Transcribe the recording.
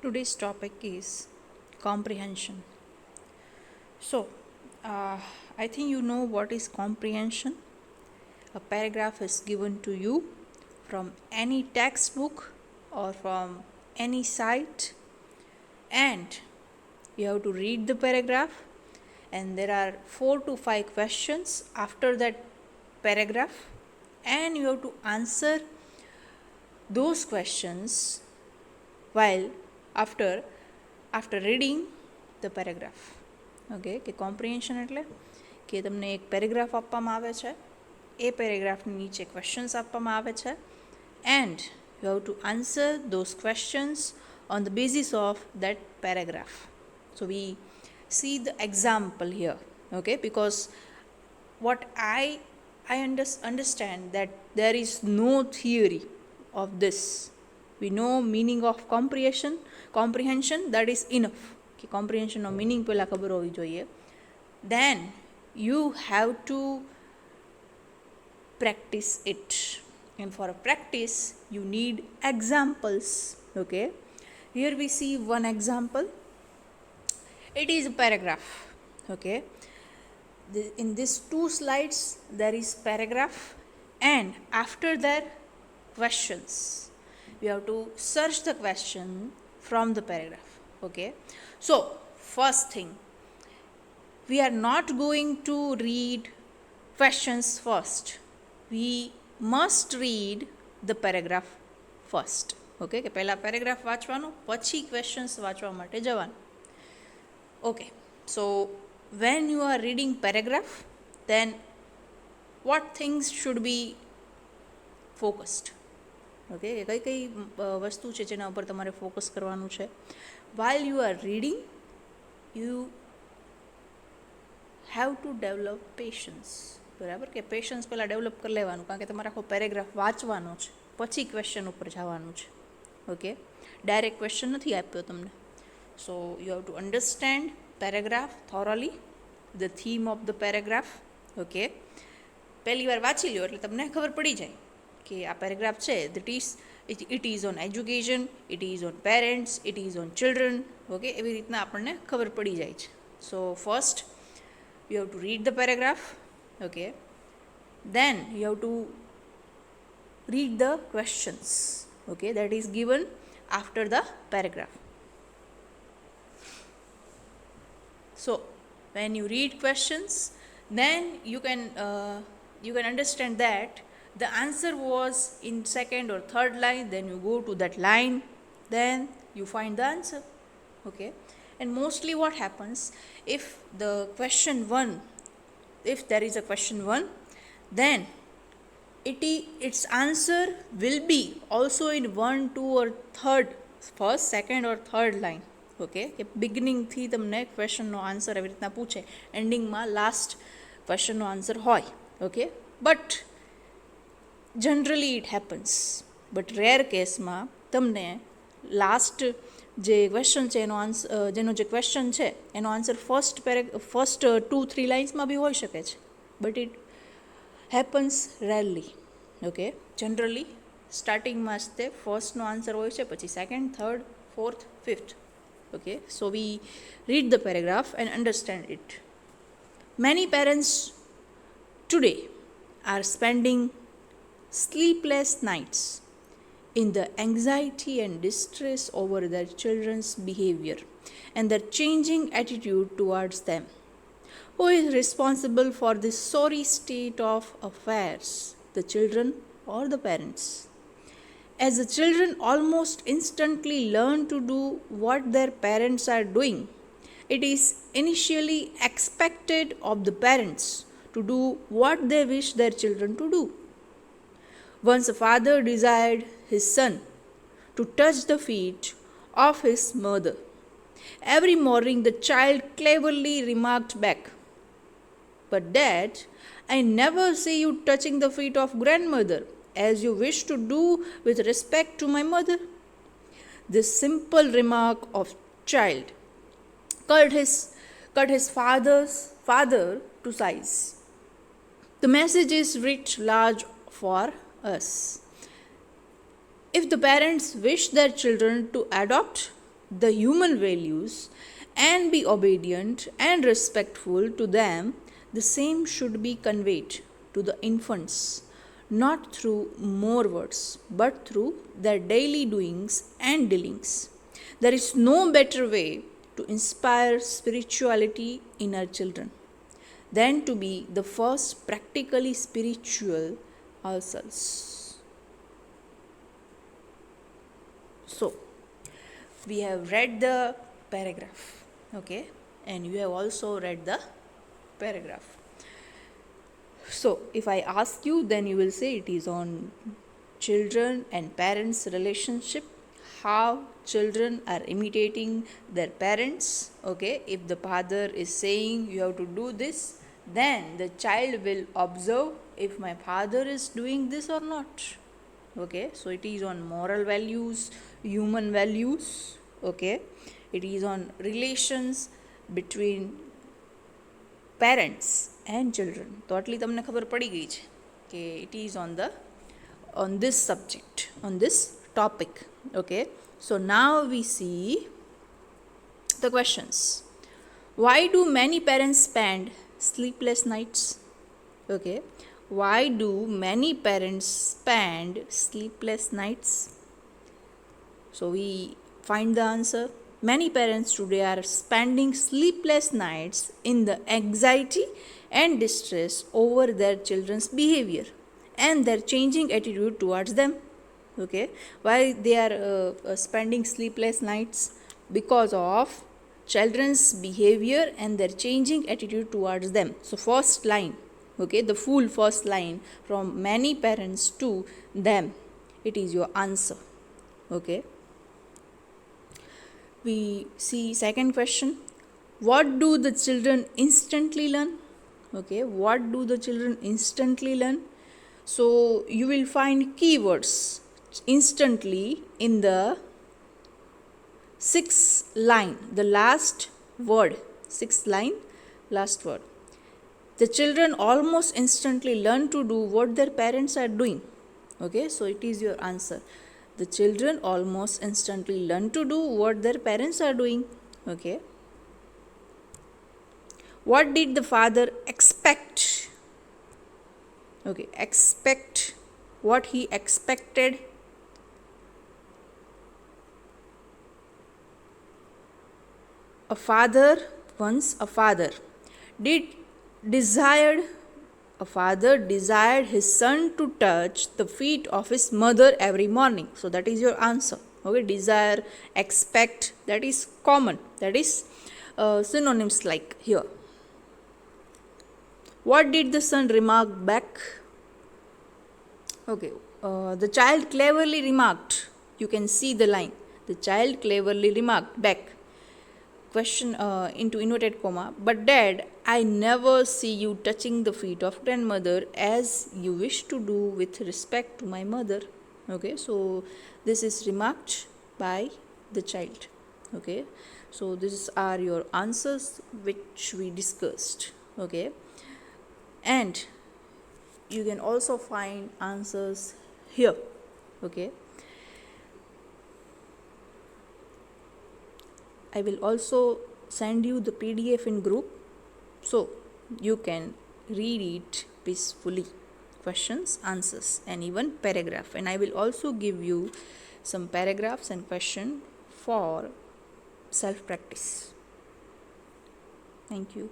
Today's topic is comprehension. So, I think you know what is comprehension. A paragraph is given to you from any textbook or from any site, and you have to read the paragraph, and there are 4 to 5 questions after that paragraph, and you have to answer those questions while after reading the paragraph. Okay કે comprehension એટલે કે તમને એક paragraph આપવામાં આવે છે, એ પેરેગ્રાફની નીચે questions આપવામાં આવે છે, and you have to answer those questions on the basis of that paragraph. So we see the example here, okay, because what I understand that there is no theory of this. We know meaning of comprehension, that is enough. કે કોમ્પ્રિહેન્શનનો meaning પહેલાં ખબર હોવી જોઈએ. Then you have to practice it, and for a practice you need examples. Okay, here we see one example. It is a paragraph. Okay, in these 2 slides there is paragraph, and after that questions. We have to search the question from the paragraph. Okay, so first thing, we are not going to read questions first. We must read the paragraph first. Okay, કે પહેલાં paragraph વાંચવાનું, પછી questions વાંચવા માટે જવાનું. Okay, so when you are reading paragraph, then what things should be focused? Okay, કઈ કઈ વસ્તુ છે જેના ઉપર તમારે ફોકસ કરવાનું છે? while you are reading, you have to develop patience. બરાબર, કે પેશન્સ પહેલાં ડેવલપ કરી લેવાનું, કારણ કે તમારે આખો પેરેગ્રાફ વાંચવાનો છે, પછી ક્વેશ્ચન ઉપર જવાનું છે. ઓકે, ડાયરેક્ટ ક્વેશ્ચન નથી આપ્યો તમને. So you have to understand paragraph thoroughly, the theme of the paragraph. Okay, પહેલી વાર વાંચી લ્યો એટલે તમને ખબર પડી જાય કે આ પેરેગ્રાફ છે it is on education, it is on parents, it is on children. Okay, એવી રીતના આપણને ખબર પડી જાય છે. So first you have to read the paragraph. Okay, then you have to read the questions, okay, that is given after the paragraph. So when you read questions, then you can understand that the answer was in second or third line. Then you go to that line, then you find the answer. Okay, and mostly what happens, if the question 1, if there is a question 1, then its answer will be also in 1, 2 or first, second or third line. Okay, કે બિગિનિંગથી તમને ક્વેશ્ચનનો answer એવી રીતના પૂછે, એન્ડિંગમાં last ક્વેશ્ચનનો answer હોય. Okay, but generally it happens, but rare કેસમાં તમને last જે question છે એનો આન્સર, જેનો જે ક્વેશ્ચન છે એનો આન્સર ફર્સ્ટ 2-3 લાઇન્સમાં બી હોઈ શકે છે, but it happens rarely. Okay, generally સ્ટાર્ટિંગમાં જ તે ફર્સ્ટનો આન્સર હોય છે, પછી second, third, fourth, fifth. Okay, so we read the paragraph and understand it. Many parents today are spending sleepless nights in the anxiety and distress over their children's behavior and their changing attitude towards them. Who is responsible for this sorry state of affairs, the children or the parents? As the children almost instantly learn to do what their parents are doing, it is initially expected of the parents to do what they wish their children to do. Once a father desired his son to touch the feet of his mother. Every morning the child cleverly remarked back, "But Dad, I never see you touching the feet of grandmother, as you wish to do with respect to my mother." This simple remark of child cut his father to size. The message is writ large for us. If the parents wish their children to adopt, the human values and be obedient and respectful to them, the same should be conveyed to the infants, not through more words, but through their daily doings and dealings. There is no better way to inspire spirituality in our children than to be the first practically spiritual ourselves. So, we have read the paragraph, okay, and you have also read the paragraph. So, if I ask you, then you will say it is on children and parents' relationship, how children are imitating their parents. Okay, if the father is saying you have to do this, then the child will observe if my father is doing this or not. Okay, so it is on moral values, human values. Okay, it is on relations between parents and children. તો આટલી તમને ખબર પડી ગઈ છે કે it is on this subject, on this topic. Okay, so now we see the questions. Why do many parents spend sleepless nights? Okay, why do many parents spend sleepless nights? So we find the answer. Many parents today are spending sleepless nights in the anxiety and distress over their children's behavior and their changing attitude towards them. Okay, why they are spending sleepless nights? Because of children's behavior and their changing attitude towards them. So first line, okay, the full first line, from many parents to them, it is your answer. Okay, we see second question. What do the children instantly learn? Okay, what do the children instantly learn? So you will find keywords instantly in the sixth line, the last word, sixth line, last word. The children almost instantly learn to do what their parents are doing. Okay, so it is your answer. The children almost instantly learn to do what their parents are doing. Okay, what did the father expect? Okay, expect, what he expected. A father, once a father did desired, a father desired his son to touch the feet of his mother every morning. So that is your answer. Okay, desire, expect, that is common, that is synonyms like here. What did the son remark back? Okay, the child cleverly remarked. You can see the line. The child cleverly remarked back. Question into inverted comma. But dad, I never see you touching the feet of grandmother as you wish to do with respect to my mother. Okay, so this is remarked by the child. Okay, so these are your answers which we discussed. Okay, and you can also find answers here. Okay, I will also send you the PDF in group so you can read it peacefully. Questions, answers, and even paragraph. And I will also give you some paragraphs and question for self practice. Thank you.